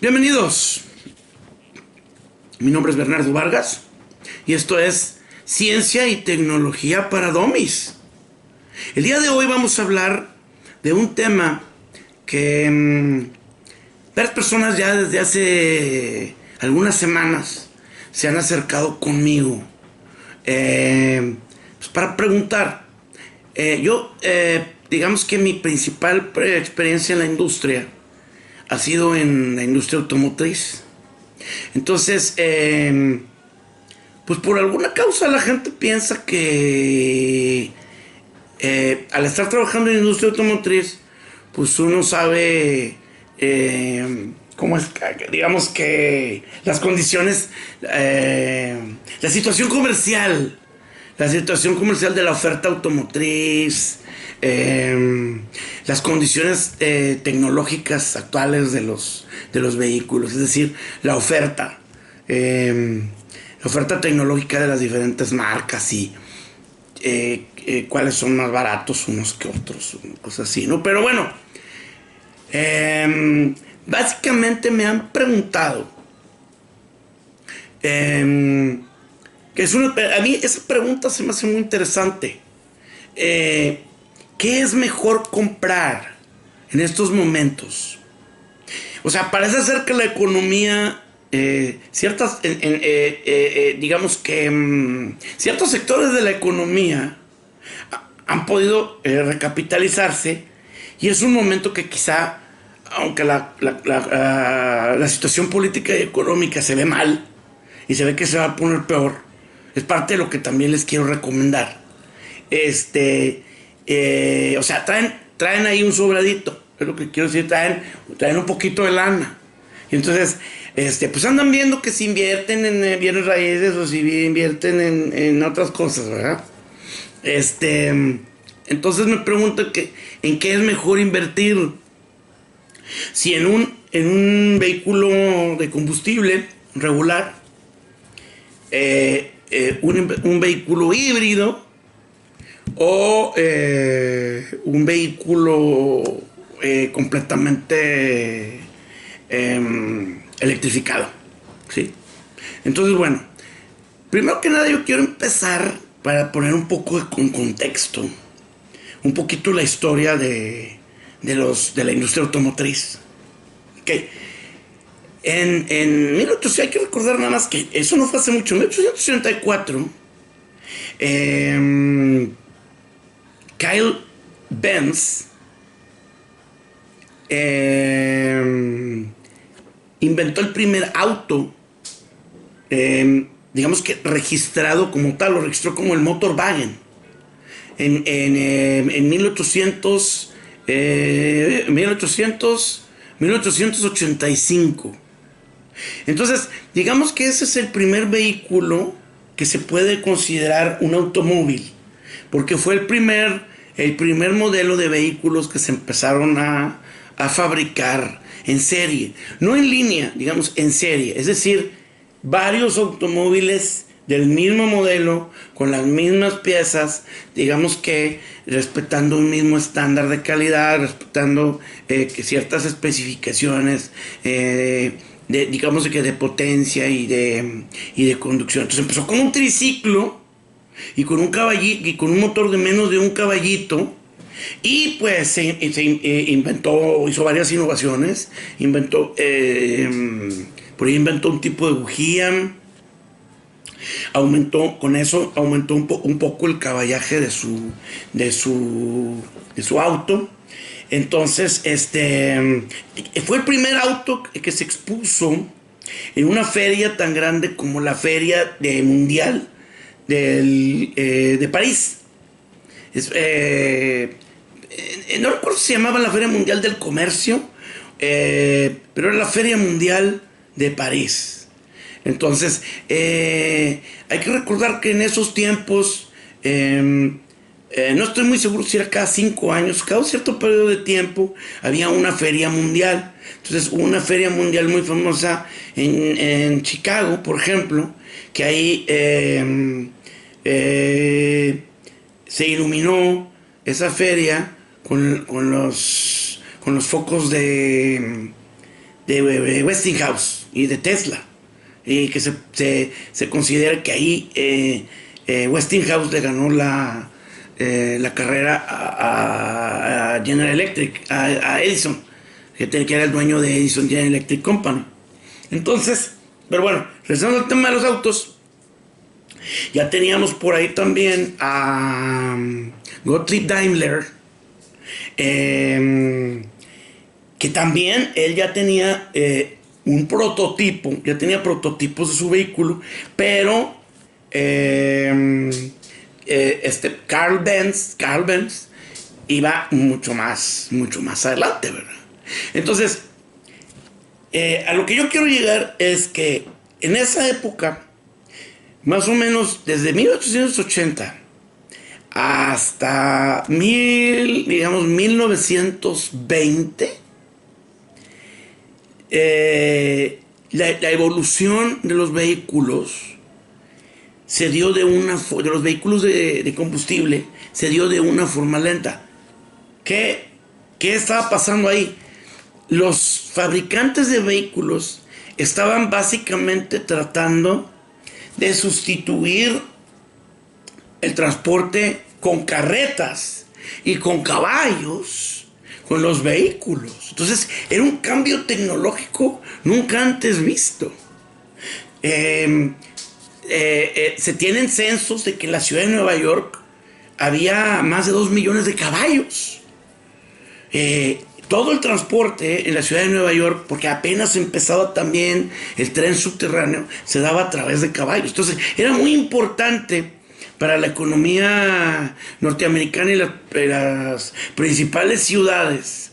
Bienvenidos, mi nombre es Bernardo Vargas y esto es Ciencia y Tecnología para Domis. El día de hoy vamos a hablar de un tema que varias personas ya desde hace algunas semanas se han acercado conmigo pues para preguntar. Digamos que mi principal experiencia en la industria ha sido en la industria automotriz. Entonces, pues por alguna causa la gente piensa que al estar trabajando en la industria automotriz, pues uno sabe cómo es, digamos que las condiciones, la situación comercial de la oferta automotriz, las condiciones tecnológicas actuales de los vehículos, es decir, la oferta tecnológica de las diferentes marcas y cuáles son más baratos unos que otros, cosas así, ¿no? Pero bueno, básicamente me han preguntado, que a mí esa pregunta se me hace muy interesante. ¿Qué es mejor comprar en estos momentos? O sea, parece ser que la economía, digamos que ciertos sectores de la economía han podido recapitalizarse y es un momento que quizá, aunque la situación política y económica se ve mal y se ve que se va a poner peor, es parte de lo que también les quiero recomendar. O sea, traen ahí un sobradito, es lo que quiero decir, traen un poquito de lana. Y entonces, pues andan viendo que si invierten en bienes raíces o si invierten en otras cosas, ¿verdad? Entonces me pregunto en qué es mejor invertir. Si en un vehículo de combustible regular, un vehículo híbrido o un vehículo completamente electrificado, ¿sí? Entonces, bueno, primero que nada yo quiero empezar para poner un poco en contexto, un poquito la historia de la industria automotriz. Okay. En 1800, hay que recordar nada más que eso no fue hace mucho, en 1884, Kyle Benz inventó el primer auto, digamos que registrado como tal, lo registró como el Motorwagen en 1885. Entonces, digamos que ese es el primer vehículo que se puede considerar un automóvil, porque fue el primer modelo de vehículos que se empezaron a fabricar en serie, no en línea, digamos en serie, es decir, varios automóviles del mismo modelo, con las mismas piezas, digamos que respetando un mismo estándar de calidad, respetando ciertas especificaciones, digamos que de potencia y de conducción. Entonces empezó con un triciclo y con un caballito y con un motor de menos de un caballito. Y pues inventó, hizo varias innovaciones, por ahí inventó un tipo de bujía, aumentó un poco el caballaje de su auto. Entonces, fue el primer auto que se expuso en una feria tan grande como la Feria Mundial de París. No recuerdo si se llamaba la Feria Mundial del Comercio, pero era la Feria Mundial de París. Entonces, hay que recordar que en esos tiempos, no estoy muy seguro si era cada 5 años, cada cierto periodo de tiempo, había una feria mundial. Entonces, hubo una feria mundial muy famosa en Chicago, por ejemplo, que ahí se iluminó esa feria con los focos de de Westinghouse y de Tesla, y que se considera que ahí Westinghouse le ganó la carrera a General Electric, a Edison, que era el dueño de Edison General Electric Company. Entonces, pero bueno, regresando al tema de los autos, ya teníamos por ahí también a Gottlieb Daimler, que también él ya tenía un prototipo, ya tenía prototipos de su vehículo, pero Carl Benz iba mucho más adelante, ¿verdad? Entonces, a lo que yo quiero llegar es que en esa época, más o menos desde 1880 hasta 1920, la evolución de los vehículos se dio de los vehículos de combustible se dio de una forma lenta. ¿Qué estaba pasando ahí? Los fabricantes de vehículos estaban básicamente tratando de sustituir el transporte con carretas y con caballos con los vehículos. Entonces era un cambio tecnológico nunca antes visto. Se tienen censos de que en la ciudad de Nueva York había más de 2 millones de caballos. Todo el transporte en la ciudad de Nueva York, porque apenas empezaba también el tren subterráneo, se daba a través de caballos. Entonces era muy importante para la economía norteamericana y las principales ciudades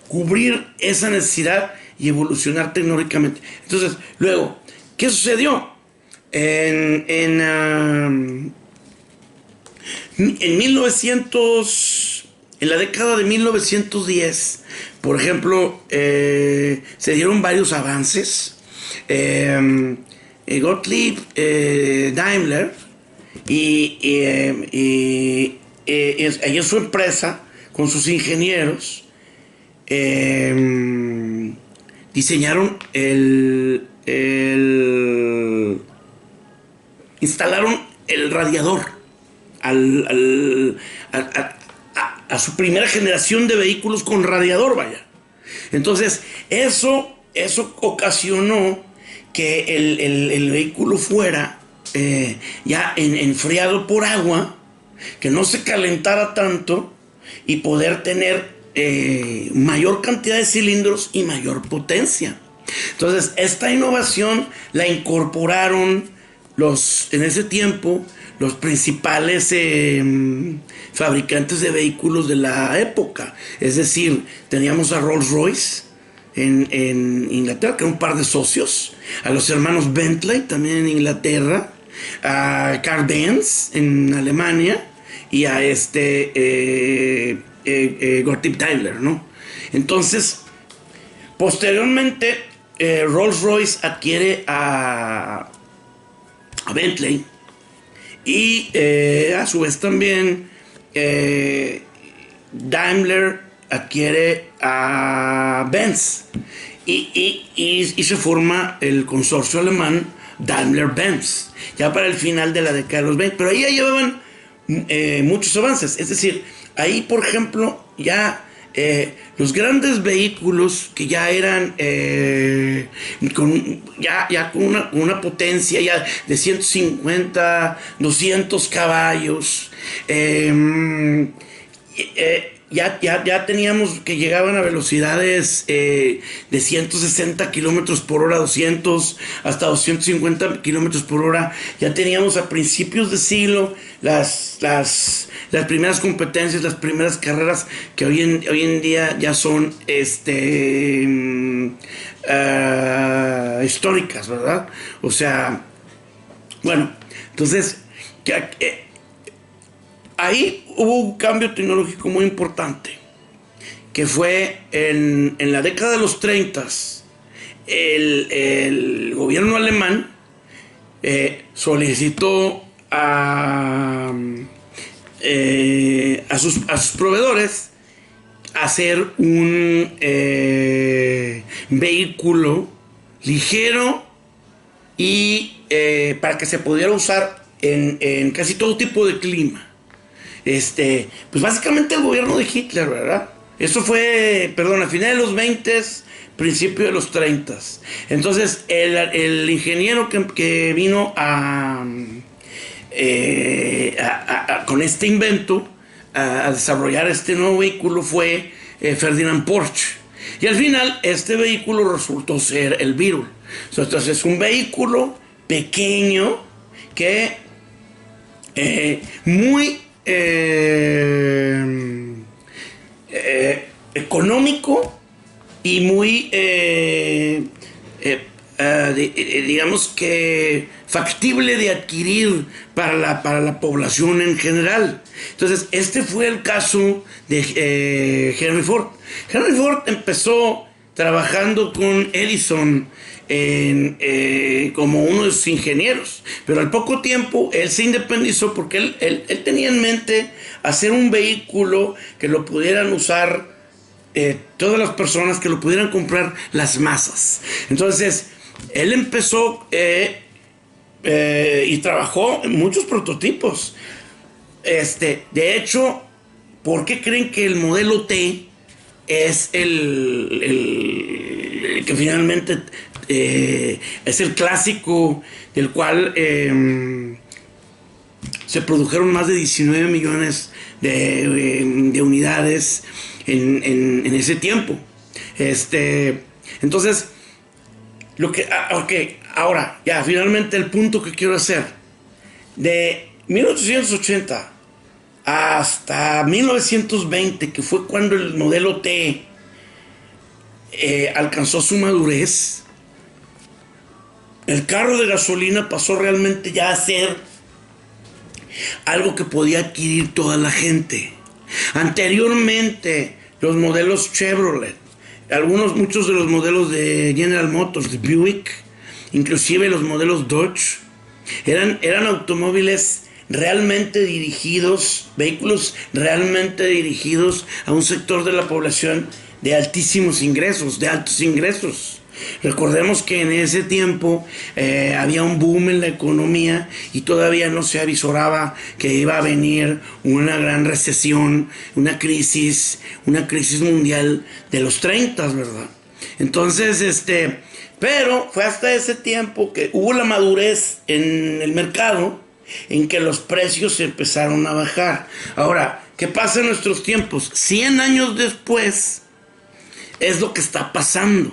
cubrir esa necesidad y evolucionar tecnológicamente. Entonces, luego, ¿qué sucedió? En la década de 1910, por ejemplo, se dieron varios avances. Gottlieb Daimler y ahí en su empresa, con sus ingenieros, diseñaron instalaron el radiador a su primera generación de vehículos con radiador, vaya. Entonces, eso ocasionó que el vehículo fuera ya enfriado por agua, que no se calentara tanto y poder tener mayor cantidad de cilindros y mayor potencia. Entonces, esta innovación la incorporaron en ese tiempo los principales fabricantes de vehículos de la época. Es decir, teníamos a Rolls-Royce en Inglaterra, que era un par de socios, a los hermanos Bentley también en Inglaterra, a Carl Benz en Alemania y a Gottlieb Daimler, ¿no? Entonces, posteriormente, Rolls-Royce adquiere a Bentley y a su vez también Daimler adquiere a Benz y se forma el consorcio alemán Daimler-Benz ya para el final de la década de los 20, pero ahí ya llevaban muchos avances. Es decir, ahí por ejemplo ya los grandes vehículos que ya eran con una potencia ya de 150, 200 caballos, ya teníamos que llegaban a velocidades de 160 kilómetros por hora, 200 hasta 250 kilómetros por hora. Ya teníamos a principios de siglo las primeras competencias, las primeras carreras que hoy en día ya son históricas, ¿verdad? O sea, bueno, entonces ahí hubo un cambio tecnológico muy importante, que fue en la década de los 30. El gobierno alemán solicitó a sus proveedores hacer vehículo ligero y para que se pudiera usar en casi todo tipo de clima. Pues básicamente el gobierno de Hitler, ¿verdad? Eso fue, perdón, a finales de los 20, principio de los 30. Entonces, el ingeniero que vino con este invento a desarrollar este nuevo vehículo fue Ferdinand Porsche. Y al final, este vehículo resultó ser el Beetle. Entonces, es un vehículo pequeño que muy económico y muy digamos que factible de adquirir para la población en general. Entonces, este fue el caso de Henry Ford. Henry Ford empezó trabajando con Edison como uno de sus ingenieros, pero al poco tiempo él se independizó porque él tenía en mente hacer un vehículo que lo pudieran usar todas las personas, que lo pudieran comprar las masas. Entonces él empezó y trabajó en muchos prototipos. De hecho, ¿por qué creen que el modelo T es el que finalmente es el clásico del cual se produjeron más de 19 millones de unidades en ese tiempo? Entonces, ok, ahora, ya, finalmente el punto que quiero hacer. De 1880 hasta 1920, que fue cuando el modelo T alcanzó su madurez, el carro de gasolina pasó realmente ya a ser algo que podía adquirir toda la gente. Anteriormente, los modelos Chevrolet, muchos de los modelos de General Motors, de Buick, inclusive los modelos Dodge, eran automóviles realmente dirigidos, vehículos realmente dirigidos a un sector de la población de altísimos ingresos, de altos ingresos. Recordemos que en ese tiempo había un boom en la economía y todavía no se avisoraba que iba a venir una gran recesión, una crisis mundial de los 30, ¿verdad? Entonces, pero fue hasta ese tiempo que hubo la madurez en el mercado, en que los precios se empezaron a bajar. Ahora, ¿qué pasa en nuestros tiempos? 100 años después es lo que está pasando.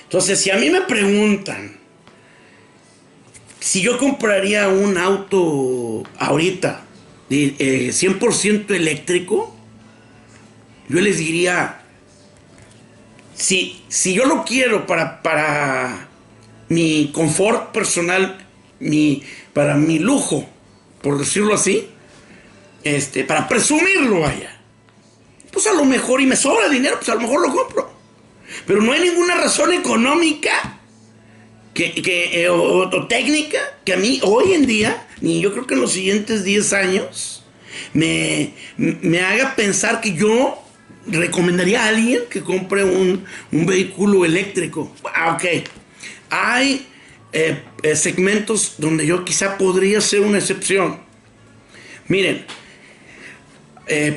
Entonces, si a mí me preguntan si yo compraría un auto ahorita 100% eléctrico, yo les diría, si yo lo quiero para mi confort personal, para mi lujo, por decirlo así, para presumirlo, vaya, pues a lo mejor, y me sobra dinero, pues a lo mejor lo compro. Pero no hay ninguna razón económica o técnica que a mí hoy en día, ni yo creo que en los siguientes 10 años, me haga pensar que yo recomendaría a alguien que compre un vehículo eléctrico. Ok, hay segmentos donde yo quizá podría ser una excepción. Miren,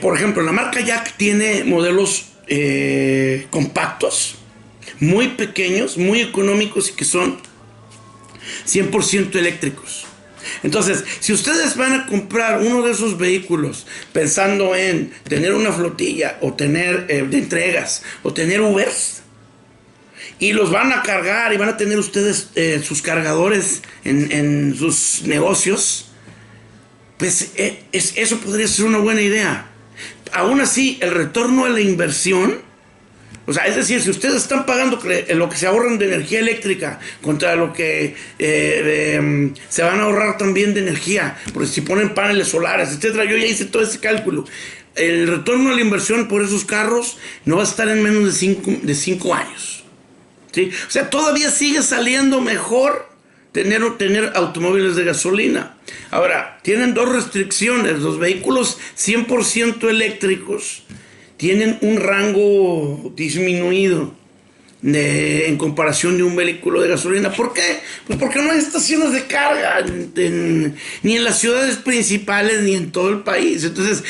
por ejemplo, la marca Jack tiene modelos compactos, muy pequeños, muy económicos y que son 100% eléctricos. Entonces, si ustedes van a comprar uno de esos vehículos pensando en tener una flotilla o tener de entregas o tener Ubers, y los van a cargar y van a tener ustedes sus cargadores en sus negocios, pues eso podría ser una buena idea. Aún así, el retorno a la inversión, o sea, es decir, si ustedes están pagando lo que se ahorran de energía eléctrica contra lo que se van a ahorrar también de energía, porque si ponen paneles solares, etcétera, yo ya hice todo ese cálculo. El retorno a la inversión por esos carros no va a estar en menos de 5 años. ¿Sí? O sea, todavía sigue saliendo mejor tener automóviles de gasolina. Ahora, tienen dos restricciones. Los vehículos 100% eléctricos tienen un rango disminuido. en comparación de un vehículo de gasolina. ¿Por qué? Pues porque no hay estaciones de carga ni en las ciudades principales ni en todo el país. Entonces,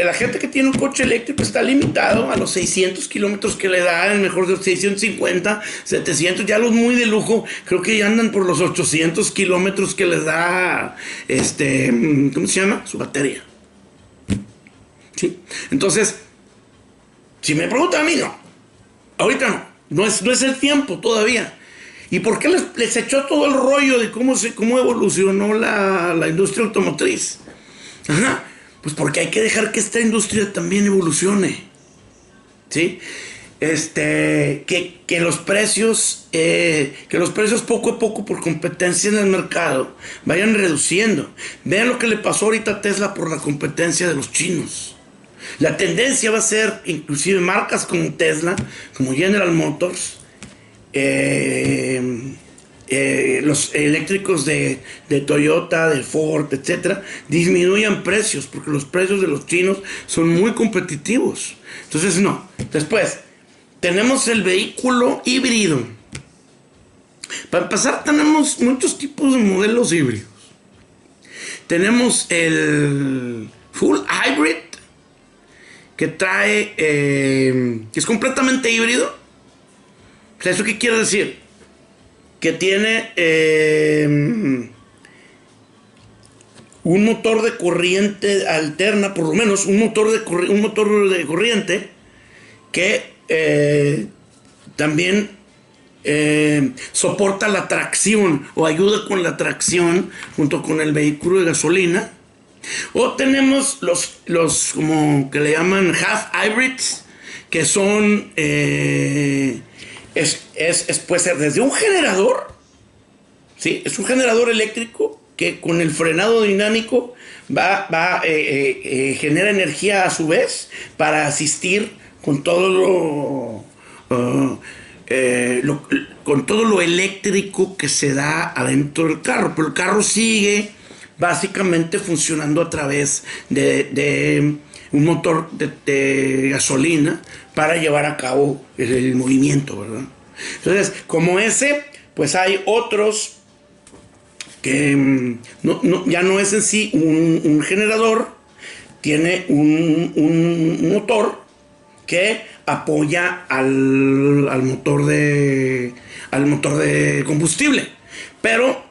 la gente que tiene un coche eléctrico está limitado a los 600 kilómetros que le da, el mejor de 650, 700. Ya los muy de lujo creo que ya andan por los 800 kilómetros que les da, ¿cómo se llama? Su batería. ¿Sí? Entonces, si me preguntan a mí, no. Ahorita no. No es el tiempo todavía. ¿Y por qué les echó todo el rollo de cómo evolucionó la industria automotriz? Ajá. Pues porque hay que dejar que esta industria también evolucione. ¿Sí? Que los precios poco a poco por competencia en el mercado vayan reduciendo. Vean lo que le pasó ahorita a Tesla por la competencia de los chinos. La tendencia va a ser, inclusive marcas como Tesla, como General Motors, los eléctricos de Toyota, de Ford, etcétera, disminuyan precios, porque los precios de los chinos son muy competitivos. Entonces, no. Después, tenemos el vehículo híbrido. Para empezar, tenemos muchos tipos de modelos híbridos. Tenemos el Full Hybrid, que trae, que es completamente híbrido. O sea, ¿eso qué quiere decir? Que tiene un motor de corriente alterna, por lo menos un motor de corriente que también soporta la tracción o ayuda con la tracción junto con el vehículo de gasolina. O tenemos los como que le llaman half hybrids, que son puede ser desde un generador, ¿sí? Es un generador eléctrico que con el frenado dinámico genera energía a su vez para asistir con todo con todo lo eléctrico que se da adentro del carro. Pero el carro sigue básicamente funcionando a través de un motor de gasolina para llevar a cabo el movimiento, ¿verdad? Entonces, como ese, pues hay otros que ya no es en sí un generador, tiene un motor que apoya al motor de combustible, pero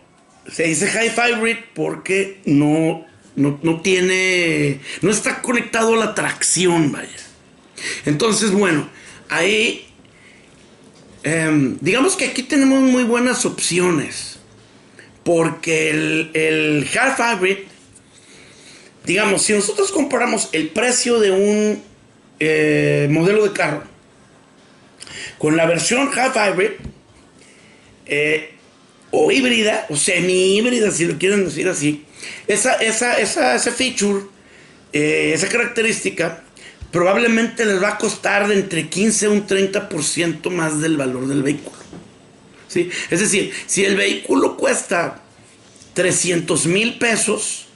se dice high hybrid porque no está conectado a la tracción, vaya. Entonces, bueno, ahí digamos que aquí tenemos muy buenas opciones, porque el half hybrid, digamos, si nosotros comparamos el precio de un modelo de carro con la versión half hybrid o híbrida o semi híbrida, si lo quieren decir así, ese feature, esa característica probablemente les va a costar de entre 15 a un 30% más del valor del vehículo, ¿sí? Es decir, si el vehículo cuesta 300,000 pesos,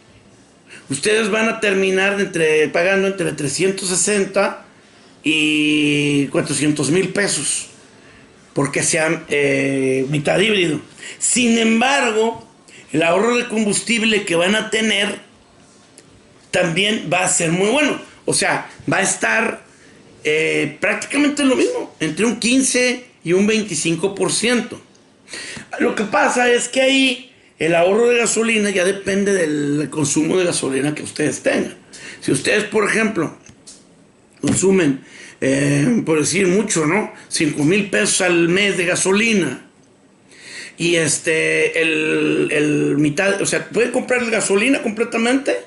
ustedes van a terminar pagando entre 360 y 400,000 pesos, porque sea mitad híbrido. Sin embargo, el ahorro de combustible que van a tener también va a ser muy bueno. O sea, va a estar prácticamente lo mismo, entre un 15 y un 25%. Lo que pasa es que ahí el ahorro de gasolina ya depende del consumo de gasolina que ustedes tengan. Si ustedes, por ejemplo, consumen, por decir mucho, ¿no? 5,000 pesos al mes de gasolina, y el mitad, o sea, pueden comprar gasolina completamente,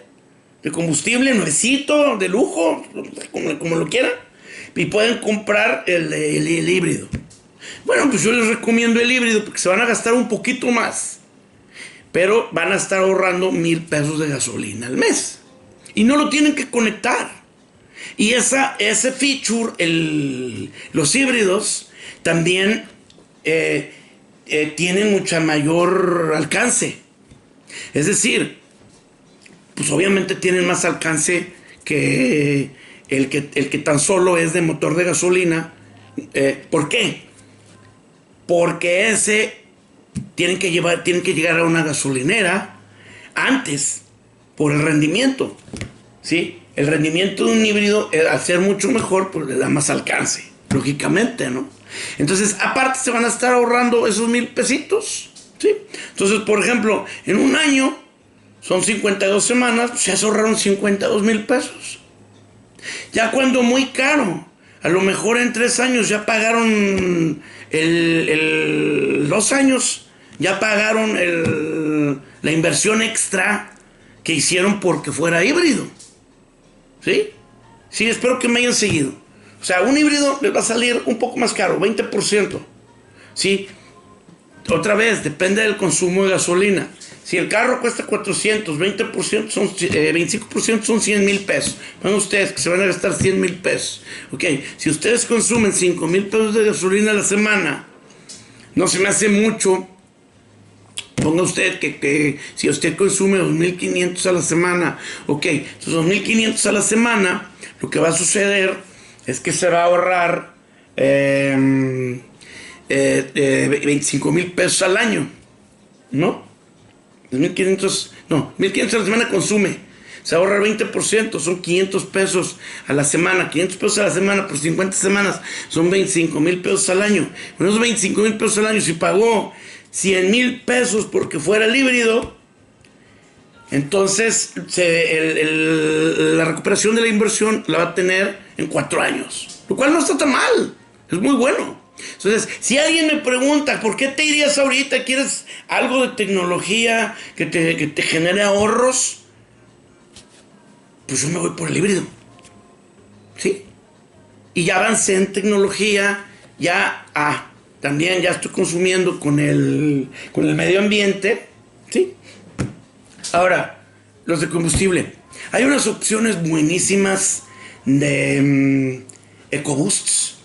de combustible, nuevecito, de lujo, como lo quieran, y pueden comprar el híbrido. Bueno, pues yo les recomiendo el híbrido porque se van a gastar un poquito más, pero van a estar ahorrando 1,000 pesos de gasolina al mes y no lo tienen que conectar. Y ese feature, los híbridos también tienen mucha mayor alcance. Es decir, pues obviamente tienen más alcance que el que tan solo es de motor de gasolina ¿Por qué? Porque tienen que llegar a una gasolinera antes por el rendimiento, ¿sí? El rendimiento de un híbrido, al ser mucho mejor, pues le da más alcance, lógicamente, ¿no? Entonces, aparte se van a estar ahorrando esos 1,000 pesitos, ¿sí? Entonces, por ejemplo, en un año, son 52 semanas, pues ya se ahorraron 52,000 pesos. Ya cuando muy caro, a lo mejor en 3 años ya pagaron 2 años, ya pagaron la inversión extra que hicieron porque fuera híbrido. ¿Sí? Sí, espero que me hayan seguido. O sea, un híbrido les va a salir un poco más caro, 20%. ¿Sí? Otra vez, depende del consumo de gasolina. Si el carro cuesta 400, 20% son, 25% son 100,000 pesos. Van ustedes que se van a gastar 100,000 pesos. Ok, si ustedes consumen 5,000 pesos de gasolina a la semana, no se me hace mucho. Ponga usted que si usted consume 2,500 a la semana, ok, esos 2,500 a la semana, lo que va a suceder es que se va a ahorrar 25,000 pesos al año, ¿no? 1,500, no, 1,500 a la semana consume. Se ahorra 20%, son 500 pesos a la semana. 500 pesos a la semana por 50 semanas son 25,000 pesos al año. Con esos 25,000 pesos al año, si pagó 100,000 pesos porque fuera el híbrido, entonces la recuperación de la inversión la va a tener en 4 años. Lo cual no está tan mal, es muy bueno. Entonces, si alguien me pregunta, ¿por qué te irías ahorita? ¿Quieres algo de tecnología que te genere ahorros? Pues yo me voy por el híbrido. ¿Sí? Y ya avancé en tecnología, también ya estoy consumiendo con el medio ambiente. ¿Sí? Ahora, los de combustible. Hay unas opciones buenísimas de EcoBoosts.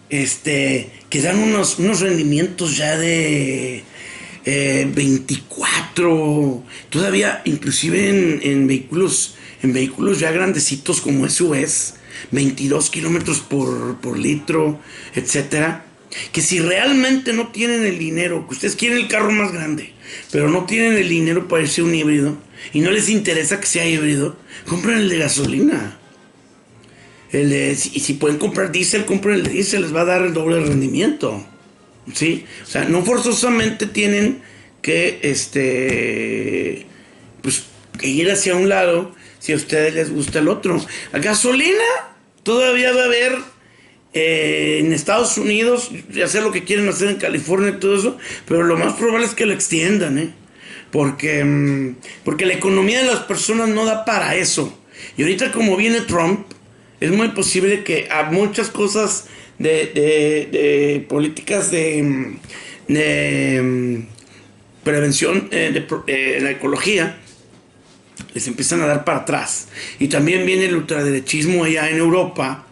Que dan unos rendimientos ya de 24, todavía inclusive en vehículos ya grandecitos como SUVs, 22 kilómetros por litro, etcétera. Que si realmente no tienen el dinero, que ustedes quieren el carro más grande, pero no tienen el dinero para irse a un híbrido y no les interesa que sea híbrido, compren el de gasolina. Si pueden comprar diésel, compren el de diésel, les va a dar el doble de rendimiento. ¿Sí? O sea, no forzosamente tienen que pues que ir hacia un lado si a ustedes les gusta el otro. La gasolina todavía va a haber en Estados Unidos, ya sé lo que quieren hacer en California y todo eso, pero lo más probable es que lo extiendan, porque la economía de las personas no da para eso. Y ahorita como viene Trump, es muy posible que a muchas cosas de políticas de prevención de la ecología les empiezan a dar para atrás. Y también viene el ultraderechismo allá en Europa.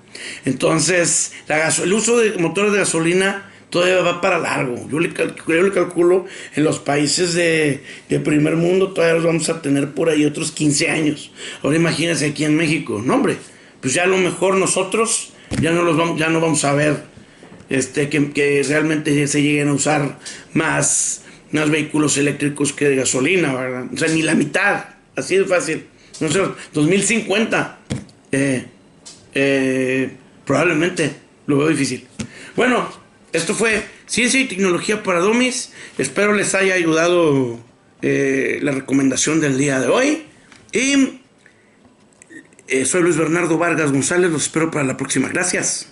Entonces el uso de motores de gasolina todavía va para largo. Yo le calculo en los países de primer mundo todavía los vamos a tener por ahí otros 15 años. Ahora imagínense aquí en México. No, hombre, pues ya a lo mejor nosotros ya no vamos a ver que realmente se lleguen a usar más vehículos eléctricos que de gasolina, ¿verdad? O sea, ni la mitad, así de fácil. No sé, 2050 probablemente lo veo difícil. Bueno, esto fue Ciencia y Tecnología para Dummies. Espero les haya ayudado la recomendación del día de hoy. Y soy Luis Bernardo Vargas González. Los espero para la próxima. Gracias.